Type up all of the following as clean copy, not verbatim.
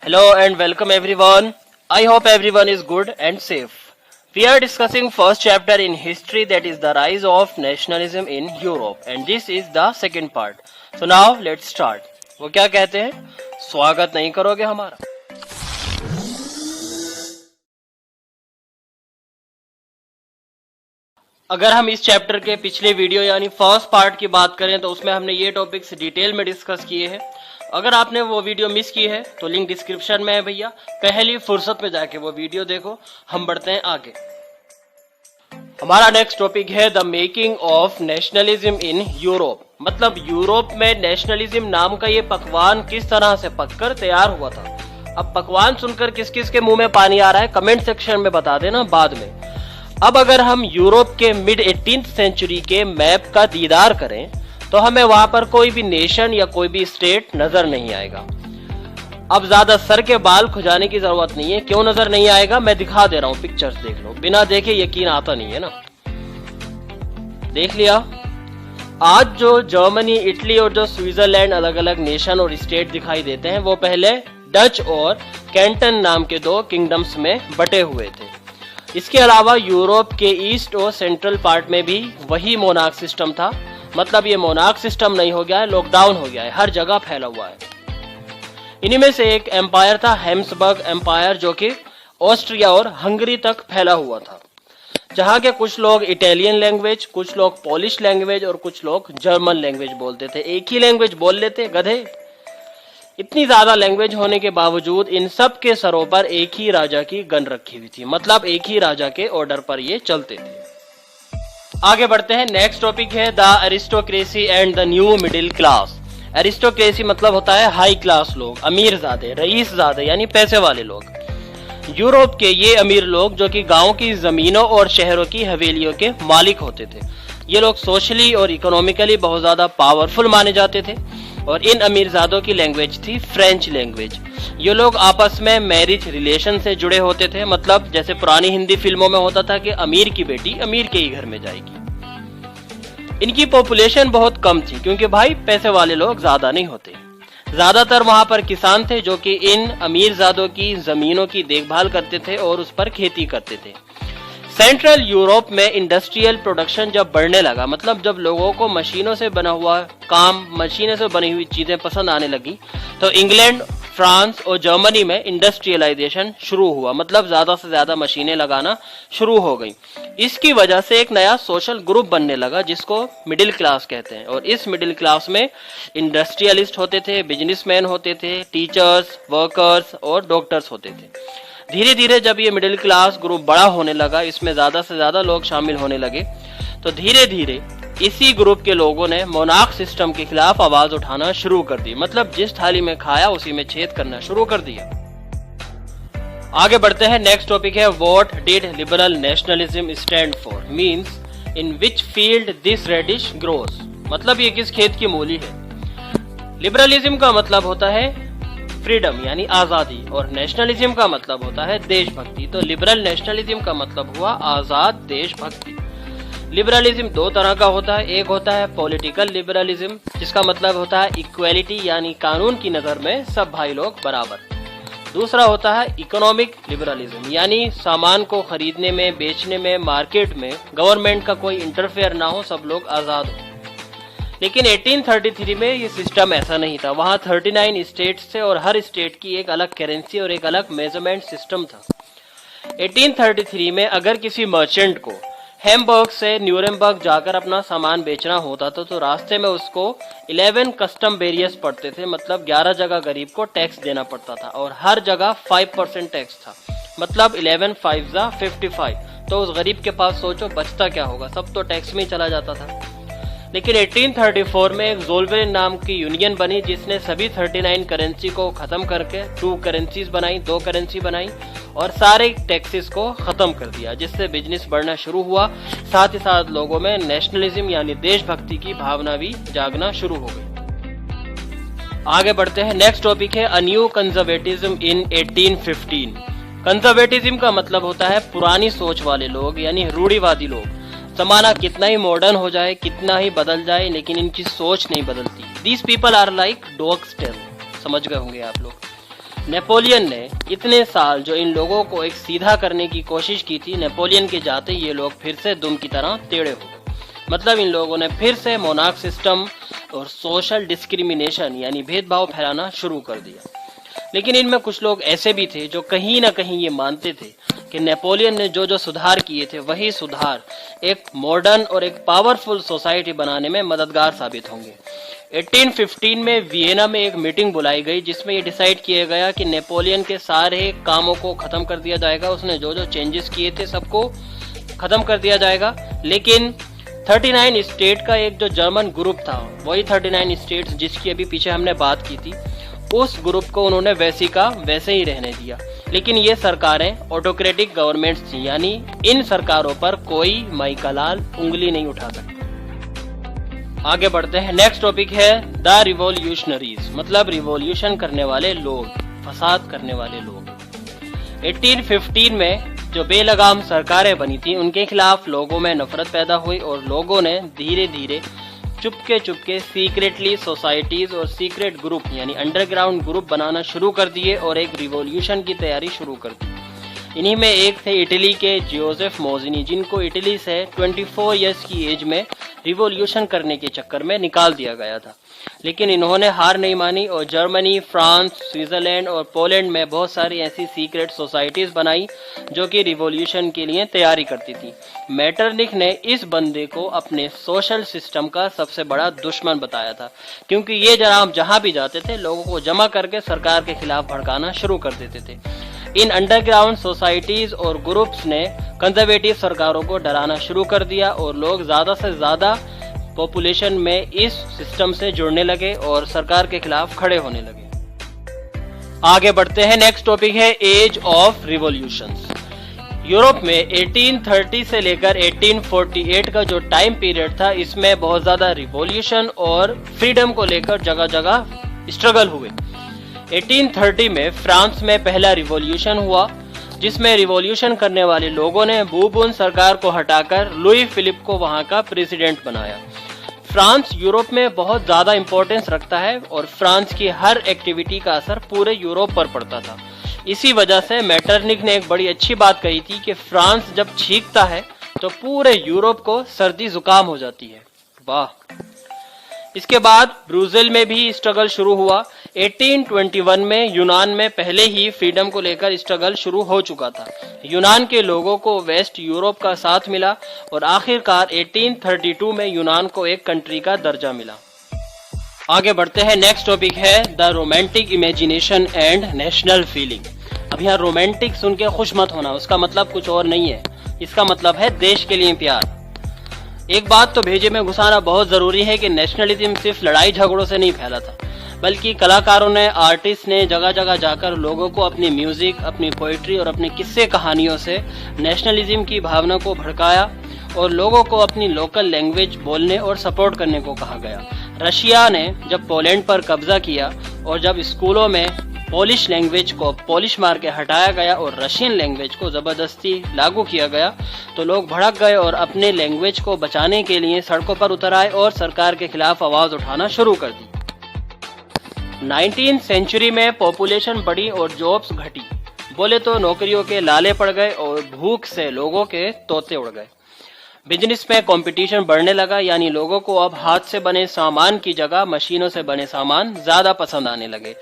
Hello and welcome everyone. I hope everyone is good and safe. We are discussing first chapter in history, that is the rise of nationalism in Europe, and this is the second part. So now let's start. वो क्या कहते हैं, स्वागत नहीं करोगे हमारा? अगर हम इस चैप्टर के पिछले वीडियो यानी फर्स्ट पार्ट की बात करें तो उसमें हमने ये टॉपिक्स डिटेल में डिस्कस किए हैं. अगर आपने वो वीडियो मिस की है तो लिंक डिस्क्रिप्शन में है भैया, पहली फुर्सत में जाके वो वीडियो देखो. हम बढ़ते हैं आगे. हमारा नेक्स्ट टॉपिक है the making of nationalism in Europe. मतलब यूरोप में नेशनलिज्म नाम का ये पकवान किस तरह से पककर तैयार हुआ था. अब पकवान सुनकर किस किस के मुंह में पानी आ रहा है कमेंट सेक्शन में बता देना बाद में. अब अगर हम यूरोप के मिड 18th सेंचुरी के मैप का दीदार करें तो हमें वहां पर कोई भी नेशन या कोई भी स्टेट नजर नहीं आएगा. अब ज्यादा सर के बाल खुजाने की जरूरत नहीं है. क्यों नजर नहीं आएगा मैं दिखा दे रहा हूं, पिक्चर्स देख लो. बिना देखे यकीन आता नहीं है ना. देख लिया. आज जो जर्मनी, इटली और जो स्विट्जरलैंड अलग अलग नेशन और स्टेट दिखाई देते हैं वो पहले डच और कैंटन नाम के दो किंगडम्स में बटे हुए थे. इसके अलावा यूरोप के ईस्ट और सेंट्रल पार्ट में भी वही मोनार्क सिस्टम था. मतलब ये मोनार्क सिस्टम नहीं हो गया है, लॉकडाउन हो गया है, हर जगह फैला हुआ है. इन्हीं में से एक एम्पायर था हेम्सबर्ग एम्पायर, जो कि ऑस्ट्रिया और हंगरी तक फैला हुआ था. जहां के कुछ लोग इटालियन लैंग्वेज, कुछ लोग पोलिश लैंग्वेज और कुछ लोग जर्मन लैंग्वेज बोलते थे. एक ही लैंग्वेज बोल लेते गधे. इतनी ज्यादा लैंग्वेज होने के बावजूद इन सब के सरों पर एक ही राजा की गन रखी हुई थी. मतलब एक ही राजा के ऑर्डर पर ये चलते थे. आगे बढ़ते हैं. नेक्स्ट टॉपिक है the aristocracy and the new middle class. Aristocracy मतलब होता है हाई क्लास लोग, अमीर ज़ादे, रईस ज़ादे यानी पैसे वाले लोग. यूरोप के ये अमीर लोग जो कि गांव की जमीनों और शहरों की हवेलियों के मालिक होते थे. ये लोग सोशली और इकोनॉमिकली बहुत ज्यादा पावरफुल माने जाते थे. और इन अमीरजादों की लैंग्वेज थी फ्रेंच लैंग्वेज. ये लोग आपस में मैरिज रिलेशन से जुड़े होते थे. मतलब जैसे पुरानी हिंदी फिल्मों में होता था कि अमीर की बेटी अमीर के ही घर में जाएगी. इनकी पॉपुलेशन बहुत कम थी क्योंकि भाई पैसे वाले लोग ज्यादा नहीं होते. ज्यादातर वहां पर किसान थे जो कि इन अमीरजादों की जमीनों की देखभाल करते थे और उस पर खेती करते थे. सेंट्रल यूरोप में इंडस्ट्रियल प्रोडक्शन जब बढ़ने लगा, मतलब जब लोगों को मशीनों से बना हुआ काम, मशीनों से बनी हुई चीजें पसंद आने लगी, तो इंग्लैंड, फ्रांस और जर्मनी में इंडस्ट्रियलाइजेशन शुरू हुआ. मतलब ज्यादा से ज्यादा मशीनें लगाना शुरू हो गई. इसकी वजह से एक नया सोशल ग्रुप बनने लगा जिसको मिडिल क्लास कहते हैं. और इस मिडिल क्लास में इंडस्ट्रियलिस्ट होते थे, बिजनेसमैन होते थे, टीचर्स, वर्कर्स और डॉक्टर्स होते थे. धीरे धीरे जब ये मिडिल क्लास ग्रुप बड़ा होने लगा, इसमें ज्यादा से ज्यादा लोग शामिल होने लगे, तो धीरे धीरे इसी ग्रुप के लोगों ने मोनार्क सिस्टम के खिलाफ आवाज उठाना शुरू कर दी. मतलब जिस थाली में खाया उसी में छेद करना शुरू कर दिया. आगे बढ़ते हैं. नेक्स्ट टॉपिक है what did liberal nationalism stand for, means in which field this radish grows. मतलब ये किस खेत की मूली है. लिबरलिज्म का मतलब होता है फ्रीडम यानी आजादी, और नेशनलिज्म का मतलब होता है देशभक्ति. तो लिबरल नेशनलिज्म का मतलब हुआ आजाद देशभक्ति. लिबरलिज्म दो तरह का होता है. एक होता है पॉलिटिकल लिबरलिज्म, जिसका मतलब होता है इक्वेलिटी यानी कानून की नजर में सब भाई लोग बराबर. दूसरा होता है इकोनॉमिक लिबरलिज्म, यानी सामान को खरीदने में, बेचने में, मार्केट में गवर्नमेंट का कोई इंटरफेयर ना हो, सब लोग आजाद हो. लेकिन 1833 में ये सिस्टम ऐसा नहीं था. वहां 39 स्टेट्स थे और हर स्टेट की एक अलग करेंसी और एक अलग मेजरमेंट सिस्टम था. 1833 में अगर किसी मर्चेंट को हैम्बर्ग से न्यूरेमबर्ग जाकर अपना सामान बेचना होता था तो रास्ते में उसको 11 कस्टम बैरियर्स पड़ते थे. मतलब 11 जगह गरीब को टैक्स देना पड़ता था और हर जगह 5% टैक्स था. मतलब 11 5 जा 55. तो उस गरीब के पास सोचो बचता क्या होगा, सब तो टैक्स में ही चला जाता था. लेकिन 1834 में एक ज़ोल्वेरिन नाम की यूनियन बनी जिसने सभी 39 करेंसी को खत्म करके 2 करेंसीज बनाई, 2 करेंसी बनाई और सारे टैक्सेस को खत्म कर दिया, जिससे बिजनेस बढ़ना शुरू हुआ. साथ ही साथ लोगों में नेशनलिज्म यानी देशभक्ति की भावना भी जागना शुरू हो गई. आगे बढ़ते हैं. नेक्स्ट टॉपिक है a new conservatism in 1815. Conservatism का मतलब होता है पुरानी सोच वाले लोग यानी रूढ़िवादी लोग. जमाना कितना ही मॉडर्न हो जाए, कितना ही बदल जाए, लेकिन इनकी सोच नहीं बदलती. These people are like dogs tail. समझ गए होंगे आप लोग. नेपोलियन ने इतने साल जो इन लोगों को एक सीधा करने की कोशिश की थी, नेपोलियन के जाते ये लोग फिर से दुम की तरह टेढ़े हो गए। मतलब इन लोगों ने फिर से मोनार्क सिस्टम और सोशल डिस्क्रिमिनेशन यानी भेदभाव फैलाना शुरू कर दिया। लेकिन इनमें कुछ लोग ऐसे भी थे जो कहीं ना कहीं ये मानते थे कि नेपोलियन ने जो जो सुधार किए थे वही सुधार एक मॉडर्न और एक पावरफुल सोसाइटी बनाने में मददगार साबित होंगे। 1815 में वियना में एक मीटिंग बुलाई गई जिसमें ये डिसाइड किया गया कि नेपोलियन के सारे कामों को खत्म कर दिया जाएगा। उसने जो जो चेंजेस किए थे सबको खत्म कर दिया जाएगा। लेकिन 39 स्टेट का एक जो जर्मन ग्रुप था, वही 39 स्टेट्स जिसकी अभी पीछे हमने बात की थी, उस ग्रुप को उन्होंने वैसी का वैसे ही रहने दिया। लेकिन ये सरकारें ऑटोक्रेटिक गवर्नमेंट्स थी, यानी इन सरकारों पर कोई माई का लाल उंगली नहीं उठा सकता। आगे बढ़ते हैं। नेक्स्ट टॉपिक है द रिवॉल्यूशनरीज, मतलब रिवॉल्यूशन करने वाले लोग, फसाद करने वाले लोग। 1815 में जो बेलगाम सरकारें बनी थी उनके खिलाफ लोगों में नफरत पैदा हुई और लोगों ने धीरे धीरे चुपके सीक्रेटली सोसाइटीज और सीक्रेट ग्रुप यानी अंडरग्राउंड ग्रुप बनाना शुरू कर दिए और एक रिवॉल्यूशन की तैयारी शुरू कर दी। इन्हीं में एक थे इटली के जोसेफ मोजिनी, जिनको इटली से 24 इयर्स की एज में रिवॉल्यूशन करने के चक्कर में निकाल दिया गया था। लेकिन इन्होंने हार नहीं मानी और जर्मनी, फ्रांस, स्विट्जरलैंड और पोलैंड में बहुत सारी ऐसी सीक्रेट सोसाइटीज बनाई जो कि रिवॉल्यूशन के लिए तैयारी करती थी। मेटरनिख ने इस बंदे को अपने सोशल सिस्टम का सबसे बड़ा दुश्मन बताया था, क्योंकि ये जहां भी जाते थे लोगों को जमा करके सरकार के खिलाफ भड़काना शुरू कर देते थे। इन अंडरग्राउंड सोसाइटीज और ग्रुप्स ने कंजर्वेटिव सरकारों को डराना शुरू कर दिया और लोग ज्यादा से ज्यादा पॉपुलेशन में इस सिस्टम से जुड़ने लगे और सरकार के खिलाफ खड़े होने लगे। आगे बढ़ते हैं। नेक्स्ट टॉपिक है एज ऑफ रिवॉल्यूशंस। यूरोप में 1830 से लेकर 1848 का जो टाइम पीरियड था, इसमें बहुत ज्यादा रिवॉल्यूशन और फ्रीडम को लेकर जगह जगह स्ट्रगल हुए। 1830 में फ्रांस में पहला रिवॉल्यूशन हुआ, जिसमें रिवॉल्यूशन करने वाले लोगों ने बूरबोन सरकार को हटाकर लुई फिलिप को वहां का प्रेसिडेंट बनाया। फ्रांस यूरोप में बहुत ज्यादा इंपॉर्टेंस रखता है और फ्रांस की हर एक्टिविटी का असर पूरे यूरोप पर पड़ता था। इसी वजह से मेटरनिख ने एक बड़ी अच्छी बात कही थी कि फ्रांस जब छींकता है तो पूरे यूरोप को सर्दी जुकाम हो जाती है। वाह। इसके बाद ब्रुसेल में भी स्ट्रगल शुरू हुआ। 1821 में यूनान में पहले ही फ्रीडम को लेकर स्ट्रगल शुरू हो चुका था। यूनान के लोगों को वेस्ट यूरोप का साथ मिला और आखिरकार 1832 में यूनान को एक कंट्री का दर्जा मिला। आगे बढ़ते हैं। नेक्स्ट टॉपिक है the romantic imagination and national feeling. अब यहाँ रोमांटिक सुन के खुश मत होना, उसका मतलब कुछ और नहीं है, इसका मतलब है देश के लिए प्यार। एक बात तो भेजे में घुसाना बहुत जरूरी है कि नेशनलिज्म सिर्फ लड़ाई झगड़ों से नहीं फैला था, बल्कि कलाकारों ने, आर्टिस्ट ने जगह जगह जाकर लोगों को अपनी म्यूजिक, अपनी पोइट्री और अपनी किस्से कहानियों से नेशनलिज्म की भावना को भड़काया और लोगों को अपनी लोकल लैंग्वेज बोलने और सपोर्ट करने को कहा गया। रशिया ने जब पोलैंड पर कब्जा किया और जब स्कूलों में पोलिश लैंग्वेज को पॉलिश मार के हटाया गया और रशियन लैंग्वेज को जबरदस्ती लागू किया गया, तो लोग भड़क गए और अपने लैंग्वेज को बचाने के लिए सड़कों पर उतर आए और सरकार के खिलाफ आवाज उठाना शुरू कर दी। 19वीं सेंचुरी में पॉपुलेशन बढ़ी और जॉब्स घटी। बोले तो नौकरियों के लाले पड़ गए और भूख से लोगों के तोते उड़ गए। बिजनेस में कंपटीशन बढ़ने लगा, यानी लोगों को अब हाथ से बने सामान की जगह मशीनों से बने सामान ज्यादा पसंद आने लगे।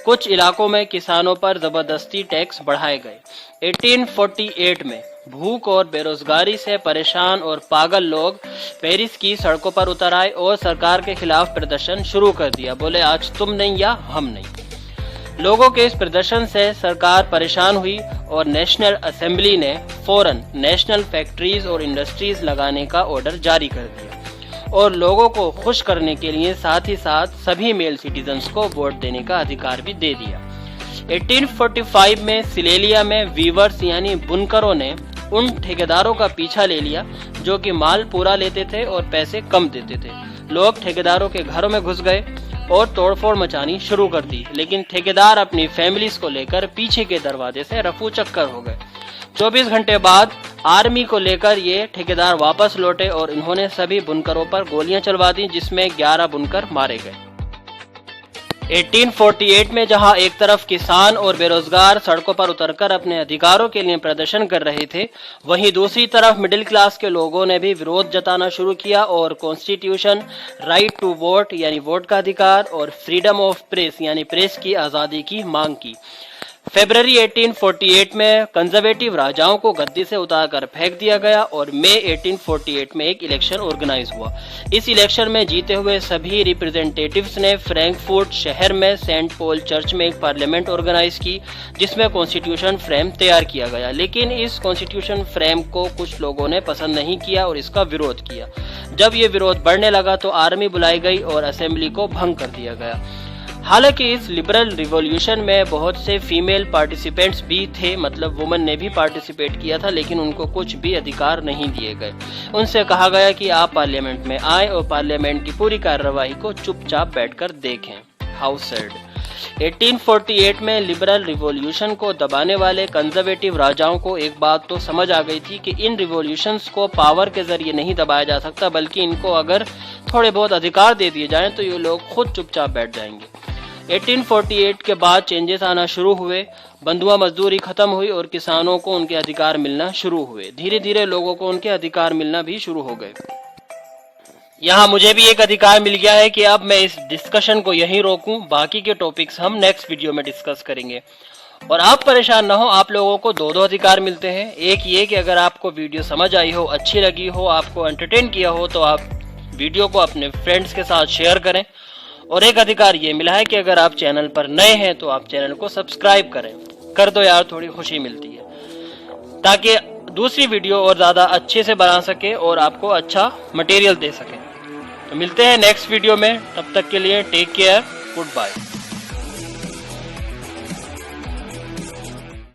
कुछ इलाकों में किसानों पर जबरदस्ती टैक्स बढ़ाए गए। 1848 में भूख और बेरोजगारी से परेशान और पागल लोग पेरिस की सड़कों पर उतर आए और सरकार के खिलाफ प्रदर्शन शुरू कर दिया। बोले आज तुम नहीं या हम नहीं। लोगों के इस प्रदर्शन से सरकार परेशान हुई और नेशनल असेंबली ने फौरन नेशनल फैक्ट्रीज और इंडस्ट्रीज लगाने का ऑर्डर जारी कर दिया और लोगों को खुश करने के लिए साथ ही साथ सभी मेल सिटीजन्स को वोट देने का अधिकार भी दे दिया। 1845 में सिलेलिया में वीवर्स यानी बुनकरों ने उन ठेकेदारों का पीछा ले लिया जो कि माल पूरा लेते थे और पैसे कम देते थे। लोग ठेकेदारों के घरों में घुस गए और तोड़फोड़ मचानी शुरू कर दी, लेकिन ठेकेदार अपनी फैमिलीज को लेकर पीछे के दरवाजे से रफू चक्कर हो गए। 24 घंटे बाद आर्मी को लेकर ये ठेकेदार वापस लौटे और इन्होंने सभी बुनकरों पर गोलियां चलवा दी, जिसमें 11 बुनकर मारे गए। 1848 में जहां एक तरफ किसान और बेरोजगार सड़कों पर उतरकर अपने अधिकारों के लिए प्रदर्शन कर रहे थे, वहीं दूसरी तरफ मिडिल क्लास के लोगों ने भी विरोध जताना शुरू किया और कॉन्स्टिट्यूशन, राइट टू वोट यानी वोट का अधिकार और फ्रीडम ऑफ प्रेस यानी प्रेस की आजादी की मांग की। फरवरी 1848 में कंजर्वेटिव राजाओं को गद्दी से उतारकर फेंक दिया गया और मई 1848 में एक इलेक्शन ऑर्गेनाइज हुआ। इस इलेक्शन में जीते हुए सभी रिप्रेजेंटेटिव्स ने फ्रैंकफर्ट शहर में सेंट पॉल चर्च में एक पार्लियामेंट ऑर्गेनाइज की, जिसमें कॉन्स्टिट्यूशन फ्रेम तैयार किया गया। लेकिन इस कॉन्स्टिट्यूशन फ्रेम को कुछ लोगों ने पसंद नहीं किया और इसका विरोध किया। जब ये विरोध बढ़ने लगा तो आर्मी बुलाई गई और असेंबली को भंग कर दिया गया। हालांकि इस लिबरल रिवॉल्यूशन में बहुत से फीमेल पार्टिसिपेंट्स भी थे, मतलब वुमेन ने भी पार्टिसिपेट किया था, लेकिन उनको कुछ भी अधिकार नहीं दिए गए। उनसे कहा गया कि आप पार्लियामेंट में आए और पार्लियामेंट की पूरी कार्यवाही को चुपचाप बैठकर देखें। House sad. 1848 में लिबरल रिवॉल्यूशन को दबाने वाले कंजर्वेटिव राजाओं को एक बात तो समझ आ गई थी कि इन रिवॉल्यूशंस को पावर के जरिए नहीं दबाया जा सकता, बल्कि इनको अगर थोड़े बहुत अधिकार दे दिए जाएं तो ये लोग खुद चुपचाप बैठ जाएंगे। 1848 के बाद चेंजेस आना शुरू हुए, बंधुआ मजदूरी खत्म हुई और किसानों को उनके अधिकार मिलना शुरू हुए। धीरे धीरे लोगों को उनके अधिकार मिलना भी शुरू हो गए। यहाँ मुझे भी एक अधिकार मिल गया है कि अब मैं इस डिस्कशन को यहीं रोकूं, बाकी के टॉपिक्स हम नेक्स्ट वीडियो में डिस्कस करेंगे। और आप परेशान ना हो, आप लोगों को दो अधिकार मिलते हैं। एक ये कि अगर आपको वीडियो समझ आई हो, अच्छी लगी हो, आपको एंटरटेन किया हो तो आप वीडियो को अपने फ्रेंड्स के साथ शेयर करें। और एक अधिकार ये मिला है कि अगर आप चैनल पर नए हैं तो आप चैनल को सब्सक्राइब करें। कर दो यार, थोड़ी खुशी मिलती है, ताकि दूसरी वीडियो और ज़्यादा अच्छे से बना सके और आपको अच्छा मटेरियल दे सके। तो मिलते हैं नेक्स्ट वीडियो में, तब तक के लिए टेक केयर, गुड बाय।